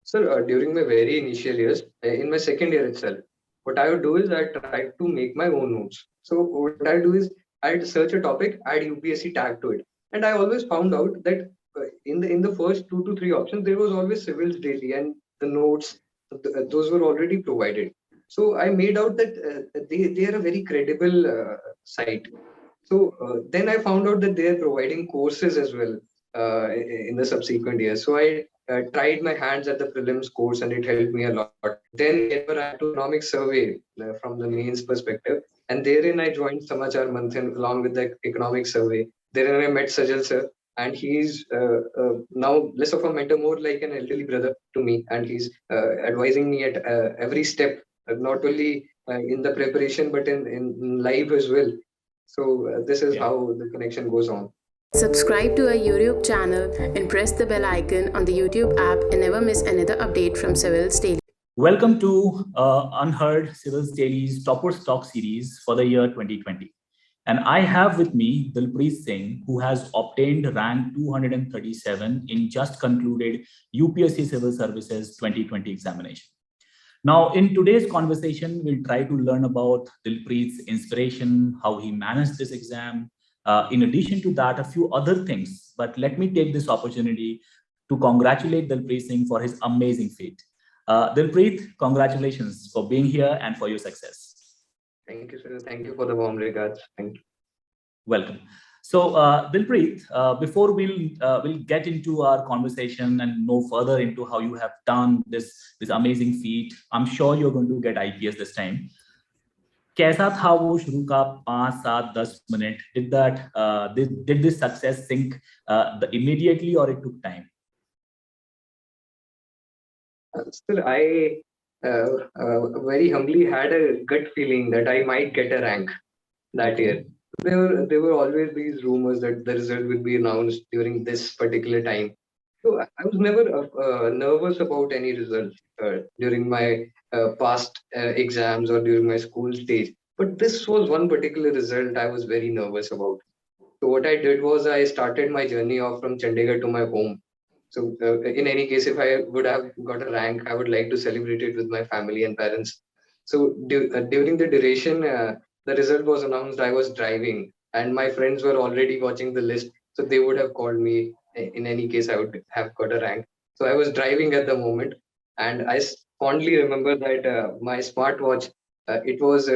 Sir, during my very initial years, in my second year itself, what I would do is I try to make my own notes. So what I do is I'd search a topic, add UPSC tag to it, and I always found out that in the first two to three options there was always Civils Daily, and the notes those were already provided. So I made out that they are a very credible site. So then I found out that they are providing courses as well in the subsequent years. So I tried my hands at the prelims course and it helped me a lot. Then I gave a right to economic survey from the mains perspective. And therein I joined Samachar Manthan along with the economic survey. Therein I met Sajal sir, and he's now less of a mentor, more like an elderly brother to me. And he's advising me at every step, not only in the preparation, but in life as well. So this is how the connection goes on. Subscribe to our YouTube channel and press the bell icon on the YouTube app and never miss another update from Civilsdaily. Welcome to Unheard Civilsdaily's Topper Stock series for the year 2020. And I have with me Dilpreet Singh, who has obtained rank 237 in just concluded UPSC Civil Services 2020 examination. Now, in today's conversation, we'll try to learn about Dilpreet's inspiration, how he managed this exam. In addition to that, a few other things. But let me take this opportunity to congratulate Dilpreet Singh for his amazing feat. Dilpreet, congratulations for being here and for your success. Thank you, sir. Thank you for the warm regards. Thank you. Welcome. So, Dilpreet, before we'll get into our conversation and know further into how you have done this amazing feat, I'm sure you're going to get IPS this time. कैसा था वो शुरू का 5, 7, 10 minute? Did this success sink immediately or it took time? Still, I very humbly had a gut feeling that I might get a rank that year. There were always these rumors that the result will be announced during this particular time. So I was never nervous about any results during my past exams or during my school stage. But this was one particular result I was very nervous about. So what I did was I started my journey off from Chandigarh to my home. So in any case, if I would have got a rank, I would like to celebrate it with my family and parents. So during the duration, the result was announced. I was driving, and my friends were already watching the list, so they would have called me. In any case, I would have got a rank. So I was driving at the moment, and I fondly remember that my smartwatch, it was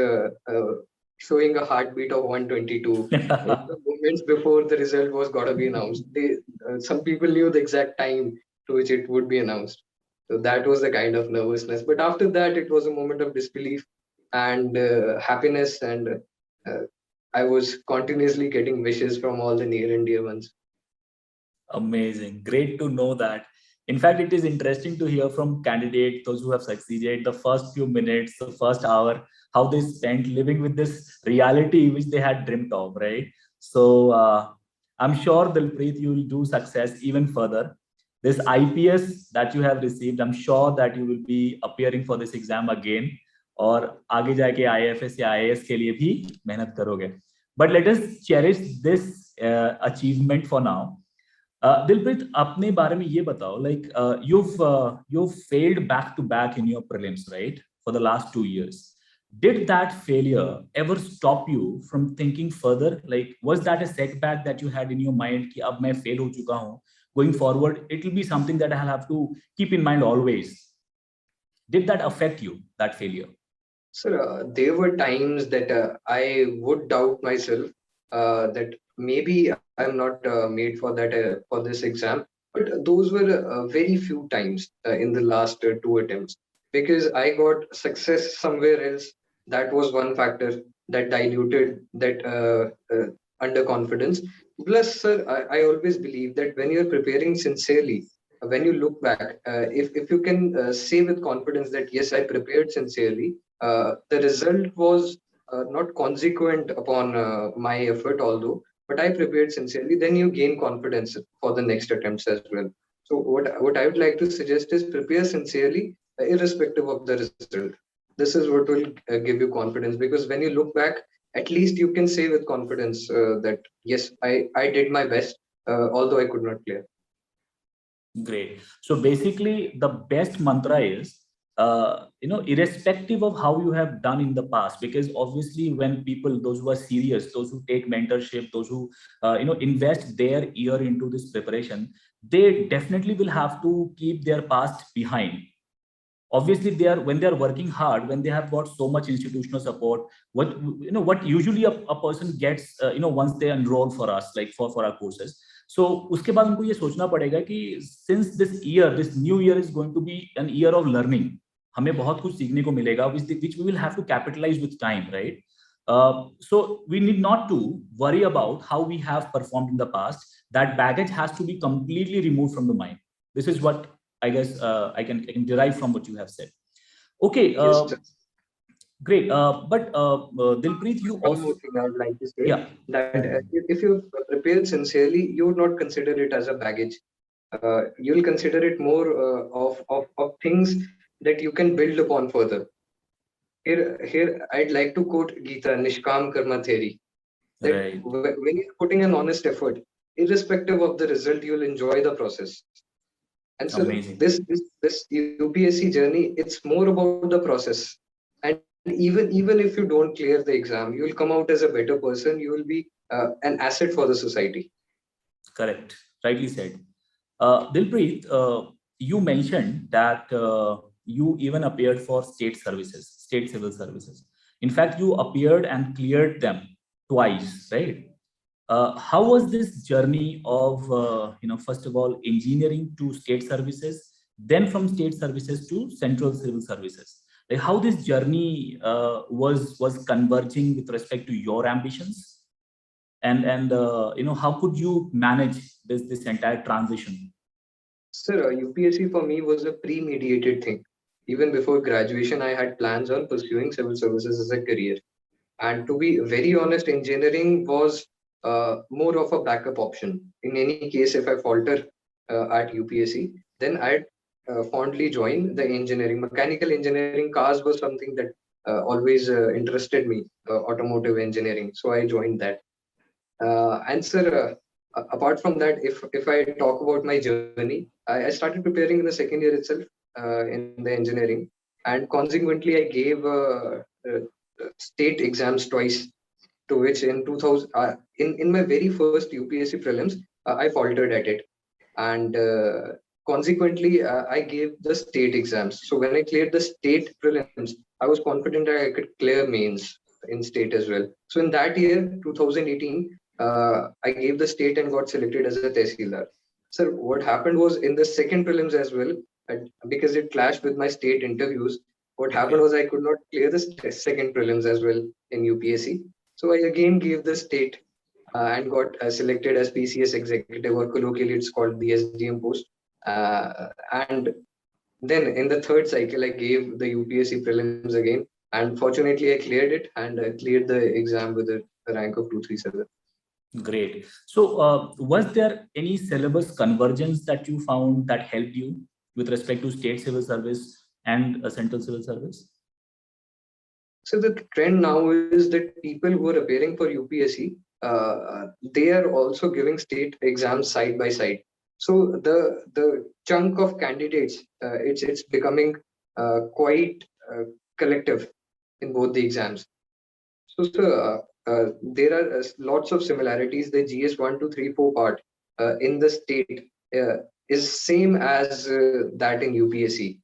showing a heartbeat of 122. The moments before the result was got to be announced, some people knew the exact time to which it would be announced. So that was the kind of nervousness. But after that, it was a moment of disbelief and happiness, and I was continuously getting wishes from all the near and dear ones. Amazing. Great to know that. In fact, it is interesting to hear from candidates, those who have succeeded, the first few minutes, the first hour, how they spent living with this reality which they had dreamt of, right? So I'm sure, Dilpreet, you will do success even further. This IPS that you have received, I'm sure that you will be appearing for this exam again. और आगे जाके IFS या IAS के लिए भी मेहनत करोगे. But let us cherish this achievement for now. Dilpreet, अपने बारे में ये बताओ, like you've failed back to back in your prelims, right, for the last 2 years. Did that failure ever stop you from thinking further? Like, was that a setback that you had in your mind कि अब मैं fail हो चुका हूँ? Going forward, it will be something that I'll have to keep in mind always. Did that affect you, that failure? Sir, there were times that I would doubt myself that maybe I'm not made for that for this exam. But those were very few times in the last 2 attempts, because I got success somewhere else. That was one factor that diluted that underconfidence. Plus, sir, I always believe that when you're preparing sincerely, when you look back, if you can say with confidence that yes, I prepared sincerely, the result was not consequent upon my effort, although, but I prepared sincerely, then you gain confidence for the next attempts as well. So what I would like to suggest is prepare sincerely, irrespective of the result. This is what will give you confidence, because when you look back, at least you can say with confidence that yes, I did my best, although I could not clear. Great. So basically, the best mantra is, irrespective of how you have done in the past, because obviously when people, those who are serious, those who take mentorship, those who, invest their year into this preparation, they definitely will have to keep their past behind. Obviously, when they are working hard, when they have got so much institutional support, what usually a person gets, once they enroll for us, like for our courses. So uske baad unko ye sochna padega ki since this new year is going to be an year of learning, hame bahut kuch seekhne ko milega, which we will have to capitalize with time, right? So we need not to worry about how we have performed in the past. That baggage has to be completely removed from the mind. This is what I guess I can derive from what you have said. Okay, Yes, great. But Dilpreet, you one also, more thing I would like to say, yeah, that if you prepare sincerely, you would not consider it as a baggage. You'll consider it more of things that you can build upon further. Here, I'd like to quote Gita, Nishkam Karma theory, that right, when you're putting an honest effort, irrespective of the result, you'll enjoy the process. And so amazing, this UPSC journey, it's more about the process. And even if you don't clear the exam, you will come out as a better person. You will be an asset for the society. correct, rightly said. Dilpreet, you mentioned that you even appeared for state civil services. In fact, you appeared and cleared them twice, right? How was this journey of, first of all, engineering to state services, then from state services to central civil services? Like how this journey was converging with respect to your ambitions, and how could you manage this entire transition? Sir, UPSC for me was a pre-mediated thing. Even before graduation, I had plans on pursuing civil services as a career. And to be very honest, engineering was more of a backup option. In any case, if I falter at UPSC, then I'd fondly join the engineering. Mechanical engineering, cars was something that always interested me, automotive engineering. So I joined that. And sir, apart from that, if I talk about my journey, I started preparing in the second year itself in the engineering, and consequently, I gave state exams twice. To which in 2000, in my very first UPSC prelims, I faltered at it, and consequently, I gave the state exams. So when I cleared the state prelims, I was confident that I could clear mains in state as well. So in that year, 2018, I gave the state and got selected as a Tehsildar. So what happened was in the second prelims as well, because it clashed with my state interviews. What happened was I could not clear the second prelims as well in UPSC. So I again gave the state and got selected as PCS executive, or colloquially it's called the SDM post. And then in the third cycle, I gave the UPSC prelims again, and fortunately, I cleared it and cleared the exam with a rank of 237. Great. So, was there any syllabus convergence that you found that helped you with respect to state civil service and central civil service? So the trend now is that people who are appearing for UPSC, they are also giving state exams side by side. So the chunk of candidates, it's becoming quite collective in both the exams. So there are lots of similarities. The GS 1, 2, 3, 4 part in the state is same as that in UPSC.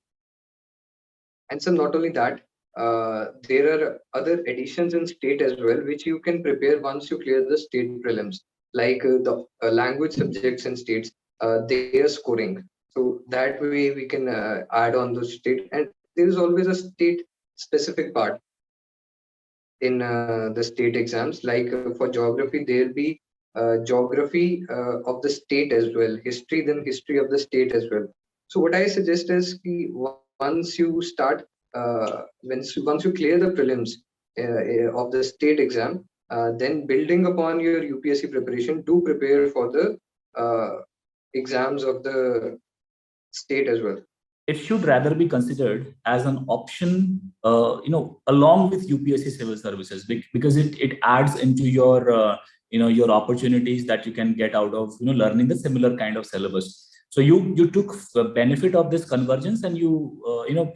And so not only that, there are other additions in state as well, which you can prepare once you clear the state prelims, like the language subjects in states, they are scoring. So that way we can add on the state, and there is always a state specific part in the state exams. Like for geography, there'll be geography of the state as well, history, then history of the state as well. So what I suggest is once you start, once you clear the prelims of the state exam, then building upon your UPSC preparation, do prepare for the exams of the state as well. It should rather be considered as an option, along with UPSC civil services, because it adds into your, your opportunities that you can get out of, learning the similar kind of syllabus. So you took the benefit of this convergence, and you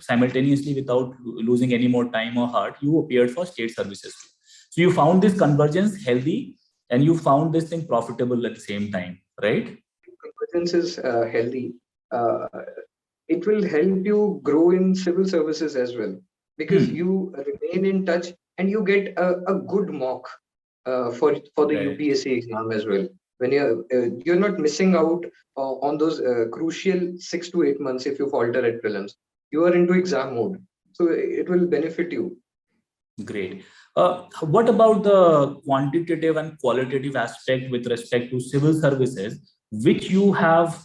simultaneously, without losing any more time or heart, you appeared for state services too. So you found this convergence healthy, and you found this thing profitable at the same time, right? Convergence is healthy. Uh, it will help you grow in civil services as well, because you remain in touch and you get a good mock for the Right. UPSC exam as well. When you're not missing out on those crucial 6 to 8 months if you falter at prelims. You are into exam mode, so it will benefit you. Great. What about the quantitative and qualitative aspect with respect to civil services, which you have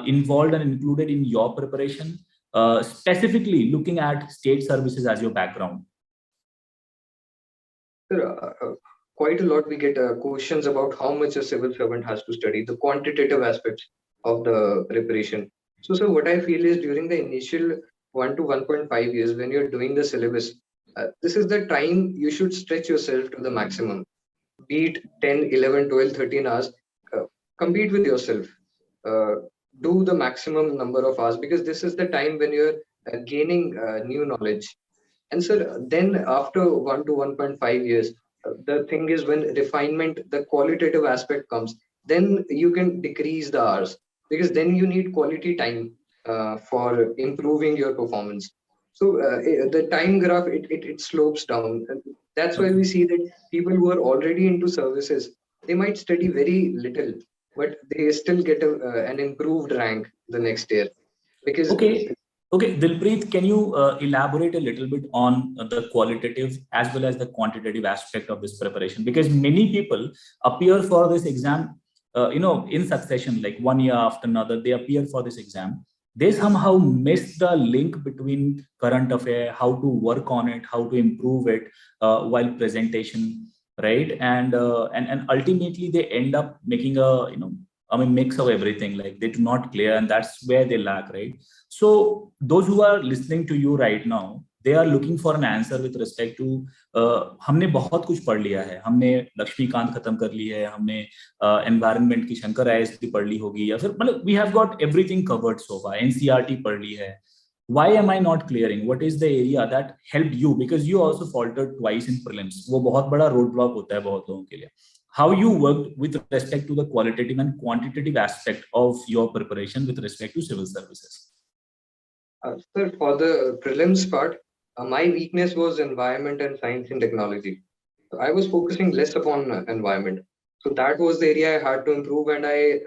involved and included in your preparation, specifically looking at state services as your background? Quite a lot we get questions about how much a civil servant has to study, the quantitative aspects of the preparation. So what I feel is during the initial 1 to 1.5 years, when you're doing the syllabus, this is the time you should stretch yourself to the maximum. Be it 10, 11, 12, 13 hours, uh, compete with yourself. Uh, do the maximum number of hours, because this is the time when you're gaining new knowledge. And so then after 1 to 1.5 years, the thing is when refinement, the qualitative aspect comes, then you can decrease the hours, because then you need quality time for improving your performance. So the time graph, it slopes down. And that's why we see that people who are already into services, they might study very little, but they still get an improved rank the next year. Because Okay, Dilpreet, can you elaborate a little bit on the qualitative as well as the quantitative aspect of this preparation? Because many people appear for this exam, in succession, like 1 year after another, they appear for this exam. They somehow miss the link between current affair, how to work on it, how to improve it while presentation, right? And ultimately they end up making mix of everything. Like they do not clear, and that's where they lack, right? So those who are listening to you right now, they are looking for an answer with respect to हमने बहुत कुछ पढ़ लिया है, हमने लक्ष्मीकांत खत्म कर ली है, हमने एनवायरनमेंट की शंकर आईएसटी पढ़ ली होगी, या फिर मतलब we have got everything covered so far, NCERT पढ़ ली है. Why am I not clearing? What is the area that helped you? Because you also faltered twice in prelims. वो बहुत बड़ा road block होता है बहुत लोगों के लिए. How you worked with respect to the qualitative and quantitative aspect of your preparation with respect to civil services? Sir, for the prelims part, my weakness was environment and science and technology. So I was focusing less upon environment. So that was the area I had to improve, and I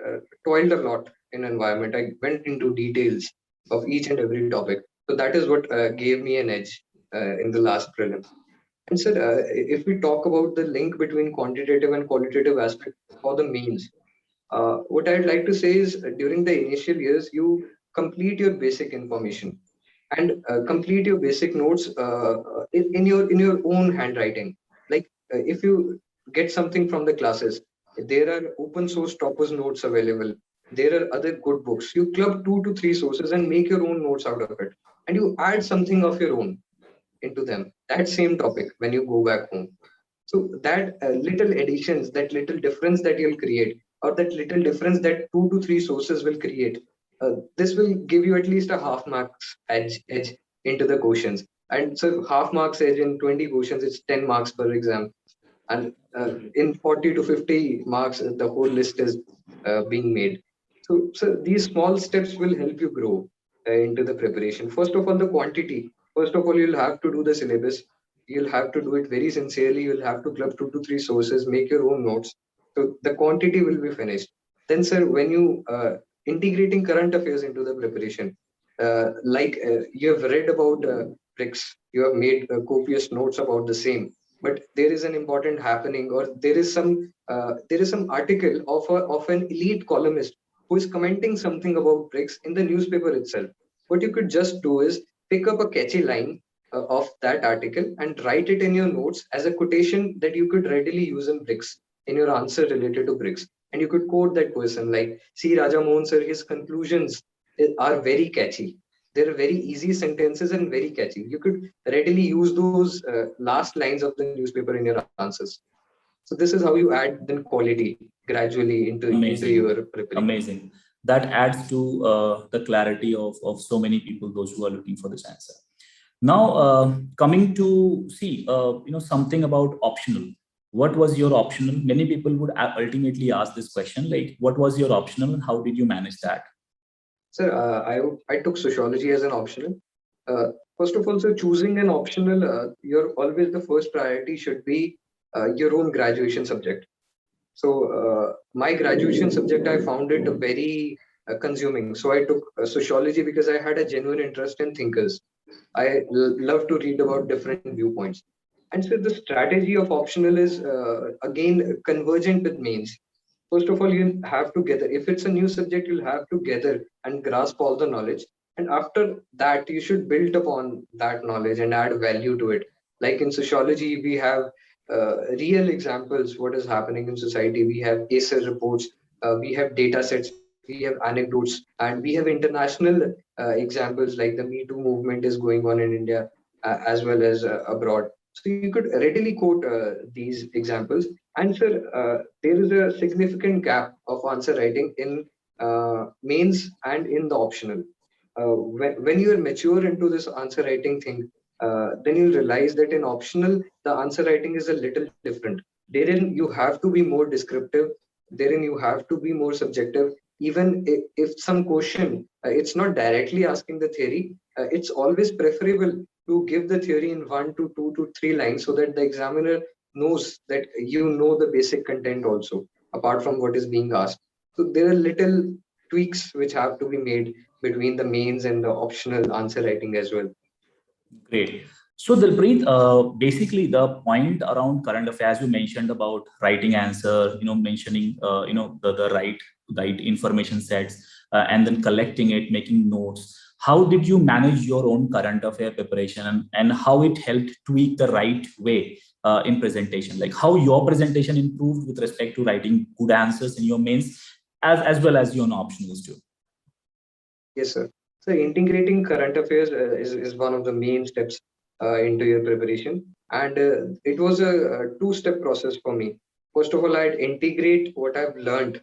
toiled a lot in environment. I went into details of each and every topic. So that is what gave me an edge in the last prelims. And sir, if we talk about the link between quantitative and qualitative aspect for the mains, what I'd like to say is during the initial years, you complete your basic information and complete your basic notes in your own handwriting. Like if you get something from the classes, there are open source toppers notes available. There are other good books. You club 2 to 3 sources and make your own notes out of it, and you add something of your own into them. That same topic when you go back home. So that little additions, that little difference that you'll create, or that little difference that 2 to 3 sources will create, this will give you at least a half marks edge into the questions. And so half marks edge in 20 questions, it's 10 marks per exam. And in 40 to 50 marks, the whole list is being made. So these small steps will help you grow into the preparation. First of all, the quantity. First of all, you'll have to do the syllabus. You'll have to do it very sincerely. You'll have to club 2 to 3 sources, make your own notes. So the quantity will be finished. Then, sir, when you integrating current affairs into the preparation, you have read about BRICS, you have made copious notes about the same, but there is an important happening, or there is some article of an elite columnist who is commenting something about BRICS in the newspaper itself. What you could just do is pick up a catchy line of that article and write it in your notes as a quotation that you could readily use in BRICS in your answer related to BRICS. And you could quote that person like, see Raja Mohan sir, his conclusions are very catchy. They're very easy sentences and very catchy. You could readily use those last lines of the newspaper in your answers. So this is how you add then quality gradually into Amazing. your preparation. Amazing. that adds to the clarity of so many people, those who are looking for this answer. Now, coming to see, something about optional. What was your optional? Many people would ultimately ask this question, like, what was your optional and how did you manage that? Sir, I took sociology as an optional. First of all, sir, choosing an optional, your always the first priority should be your own graduation subject. So my graduation subject, I found it very consuming. So I took sociology because I had a genuine interest in thinkers. I love to read about different viewpoints. And so the strategy of optional is again convergent with mains. First of all, you have to gather. If it's a new subject, you'll have to gather and grasp all the knowledge. And after that, you should build upon that knowledge and add value to it. Like in sociology, we have real examples what is happening in society. We have ACER reports, we have data sets, we have anecdotes, and we have international examples like the Me Too movement is going on in India as well as abroad. So you could readily quote these examples. And sir, there is a significant gap of answer writing in mains and in the optional. When you are mature into this answer writing thing, then you'll realize that in optional, the answer writing is a little different. Therein, you have to be more descriptive. Therein, you have to be more subjective. Even if some question, it's not directly asking the theory, it's always preferable to give the theory in 1 to 2 to 3 lines so that the examiner knows that you know the basic content also, apart from what is being asked. So there are little tweaks which have to be made between the mains and the optional answer writing as well. Great. So, Dilpreet, basically the point around current affairs you mentioned about writing answer, mentioning, the right information sets, and then collecting it, making notes. How did you manage your own current affair preparation, and how it helped tweak the right way in presentation? Like how your presentation improved with respect to writing good answers in your mains, as well as your optionals too. Yes, sir. So integrating current affairs is one of the main steps into your preparation. And it was a two-step process for me. First of all, I'd integrate what I've learned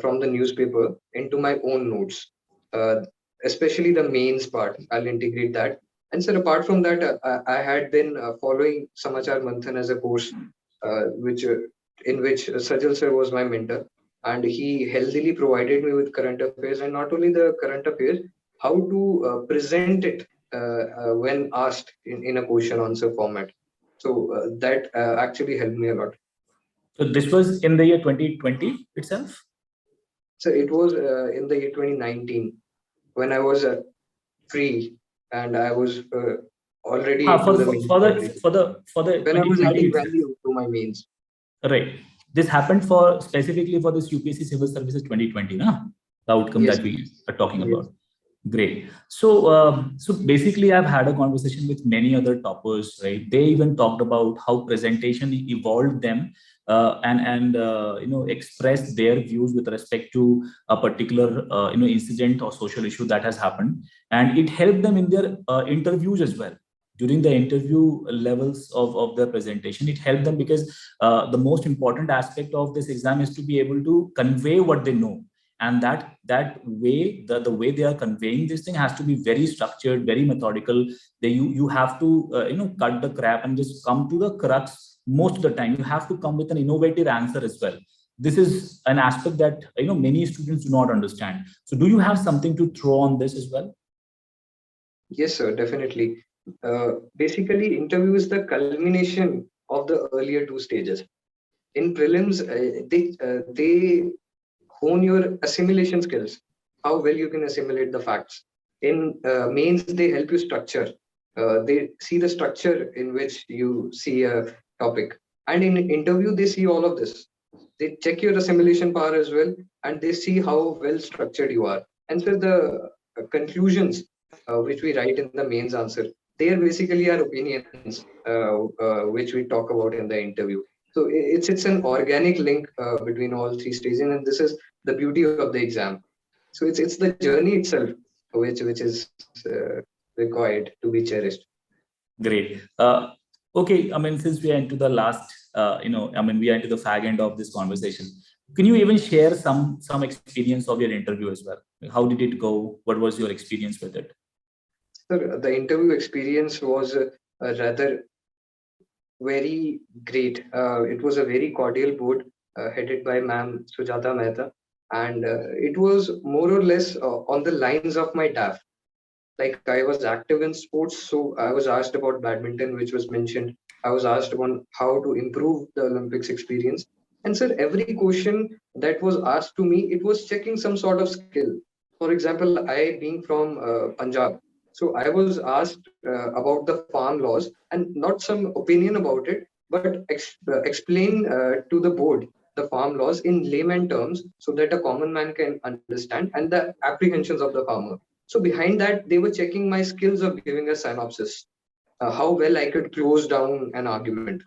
from the newspaper into my own notes, uh, especially the mains part. I'll integrate that. And sir, apart from that, I had been following Samachar Manthan as a course, which in which Sajal sir was my mentor, and he healthily provided me with current affairs, and not only the current affairs, how to present it when asked in a question answer format. So that actually helped me a lot. So this was in the year 2020 itself? So it was in the year 2019 when I was free and I was already into the main for the when I was 2020 adding itself. value to my mains. Right. This happened for specifically for this UPSC Civil Services 2020, na? The outcome Yes. that we are talking Yes. about. Great. So basically, I've had a conversation with many other toppers, right? They even talked about how presentation evolved them and expressed their views with respect to a particular incident or social issue that has happened, and it helped them in their interviews as well. During the interview levels of their presentation, it helped them because the most important aspect of this exam is to be able to convey what they know, and that way the way they are conveying this thing has to be very structured, very methodical. You have to cut the crap and just come to the crux. Most of the time you have to come with an innovative answer as well. This is an aspect that many students do not understand. So do you have something to throw on this as well? Yes, sir, definitely. Basically, interview is the culmination of the earlier two stages. In prelims, they hone your assimilation skills, how well you can assimilate the facts. In mains, they help you structure. They see the structure in which you see a topic. And in interview, they see all of this. They check your assimilation power as well, and they see how well structured you are. And so the conclusions which we write in the mains answer, they are basically our opinions which we talk about in the interview. So it's an organic link between all three stages, and this is the beauty of the exam. So it's the journey itself which is required to be cherished. Great. Okay, I mean, since we are into the last, we are into the fag end of this conversation. Can you even share some experience of your interview as well? How did it go? What was your experience with it? Sir, the interview experience was rather very great. It was a very cordial board headed by Ma'am Sujata Mehta, and it was more or less on the lines of my DAF. Like I was active in sports, so I was asked about badminton, which was mentioned. I was asked on how to improve the Olympics experience. And sir, every question that was asked to me, it was checking some sort of skill. For example, I being from Punjab, so I was asked about the farm laws and not some opinion about it, but explain to the board the farm laws in layman terms so that a common man can understand and the apprehensions of the farmer. So behind that, they were checking my skills of giving a synopsis, how well I could close down an argument.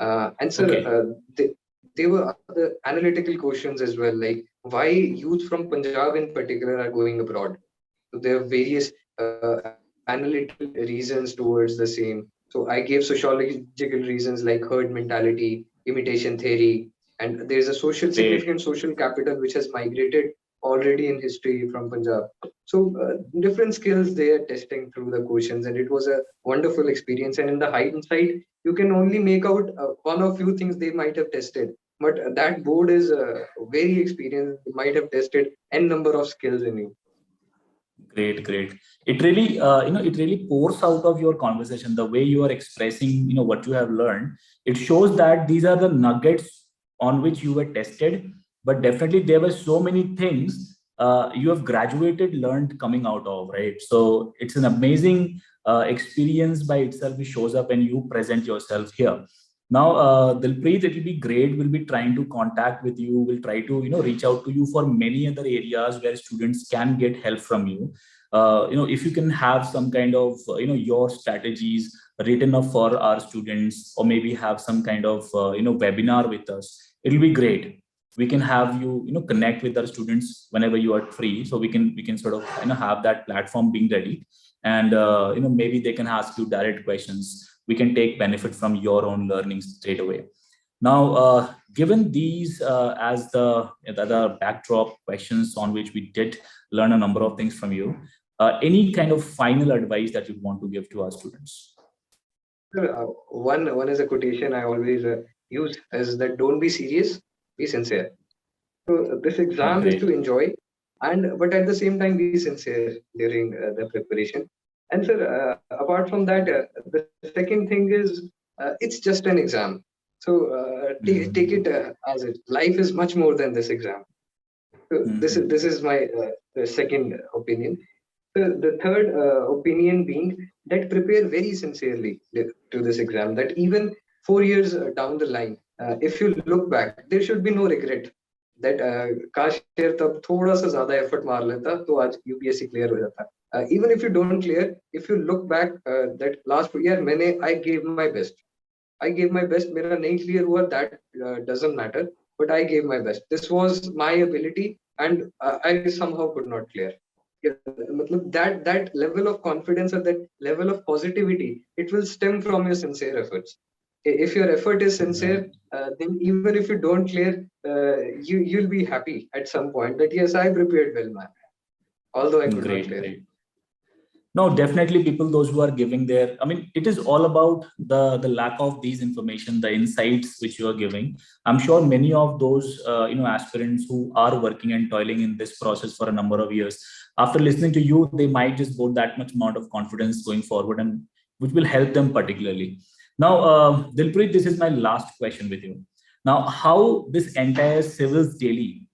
And sir, Okay. they were other analytical questions as well, like why youth from Punjab in particular are going abroad. So there are various analytical reasons towards the same. So I gave sociological reasons like herd mentality, imitation theory, and there is a Great. significant social capital which has migrated already in history from Punjab. So different skills they are testing through the questions, and it was a wonderful experience. And in the hindsight, you can only make out one or few things they might have tested. But that board is very experienced, might have tested n number of skills in you. Great, great. It really, it really pours out of your conversation, the way you are expressing, what you have learned. It shows that these are the nuggets on which you were tested, but definitely there were so many things you have graduated, learned coming out of, right? So it's an amazing experience by itself, which shows up when you present yourself here. Now, Dilpreet, it will be great. We'll be trying to contact with you. We'll try to, reach out to you for many other areas where students can get help from you. If you can have some kind of, your strategies written up for our students, or maybe have some kind of, webinar with us, it'll be great. We can have you, connect with our students whenever you are free. So we can sort of, have that platform being ready, and maybe they can ask you direct questions. We can take benefit from your own learning straight away. Now, given these as the backdrop questions on which we did learn a number of things from you, any kind of final advice that you want to give to our students? One is a quotation I always use is that don't be serious, be sincere. So this Oh, exam is to great. enjoy, and but at the same time be sincere during the preparation. And sir, apart from that, the second thing is it's just an exam. So take it as it. Life is much more than this exam. So this is my the second opinion. The third opinion being that prepare very sincerely to this exam. That even 4 years down the line, if you look back, there should be no regret. That काश यार तब थोड़ा सा ज्यादा effort मार लेता तो आज UPSC clear हो जाता. Even if you don't clear, if you look back that last year I gave my best. I gave my best. मेरा नहीं clear हुआ, that doesn't matter. But I gave my best. This was my ability, and I somehow could not clear. Yeah, मतलब that level of confidence or that level of positivity, it will stem from your sincere efforts. If your effort is sincere, then even if you don't clear, you'll be happy at some point that yes, I prepared well, man, although I could not Great, clear. great. No, definitely people, those who are giving their, I mean, it is all about the lack of these information, the insights which you are giving. I'm sure many of those, aspirants who are working and toiling in this process for a number of years, after listening to you, they might just got that much amount of confidence going forward, and which will help them particularly. Now, Dilpreet, this is my last question with you. Now, how this entire Civils Daily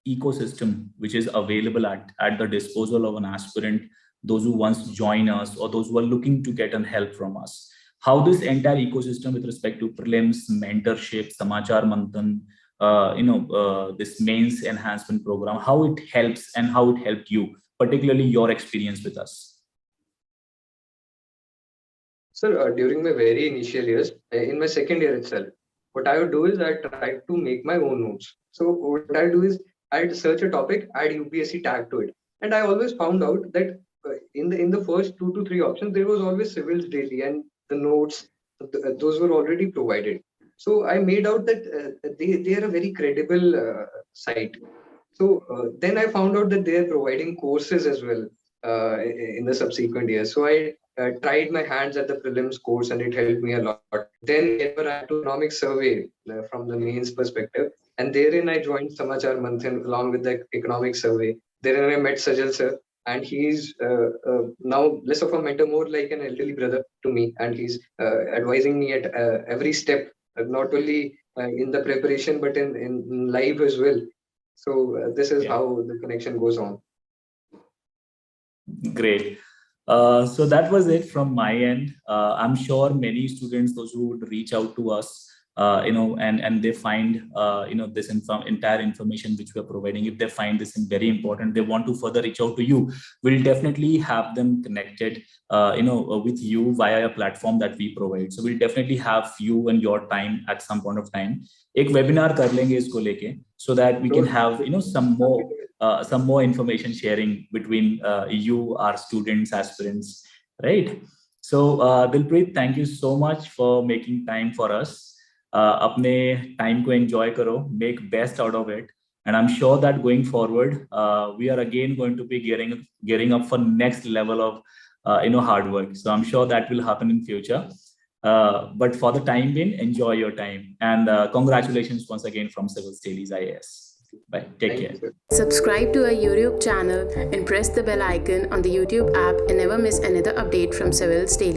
ecosystem, which is available at the disposal of an aspirant, those who once join us or those who are looking to get an help from us, how this entire ecosystem with respect to prelims, mentorship, Samachar Manthan, this mains enhancement program, how it helps and how it helped you, particularly your experience with us. Sir, during my very initial years, in my second year itself, what I would do is I try to make my own notes. So what I do is I'd search a topic, add UPSC tag to it, and I always found out that in the first 2 to 3 options there was always Civils Daily, and the notes those were already provided. So I made out that they are a very credible site. So then I found out that they are providing courses as well in the subsequent years. So I tried my hands at the prelims course, and it helped me a lot. Then I had to economic survey from the mains perspective, and therein I joined Samachar Manthan along with the economic survey. Therein I met Sajal sir, and he's now less of a mentor, more like an elderly brother to me, and he's advising me at every step, not only in the preparation but in life as well. So this is how the connection goes on. Great. So that was it from my end. I'm sure many students, those who would reach out to us, and they find, this entire information which we are providing, if they find this very important, they want to further reach out to you, we'll definitely have them connected, with you via a platform that we provide. So we'll definitely have you and your time at some point of time. एक webinar कर लेंगे इसको लेके, so that we can have, some more information sharing between you, our students, aspirants, right? So Dilpreet, thank you so much for making time for us. अपने time को enjoy करो, make best out of it, and I'm sure that going forward, we are again going to be gearing up for next level of hard work. So I'm sure that will happen in future. But for the time being, enjoy your time, and congratulations once again from Civilsdaily IAS. Bye. Take care. Subscribe to our YouTube channel and press the bell icon on the YouTube app and never miss another update from Civilsdaily.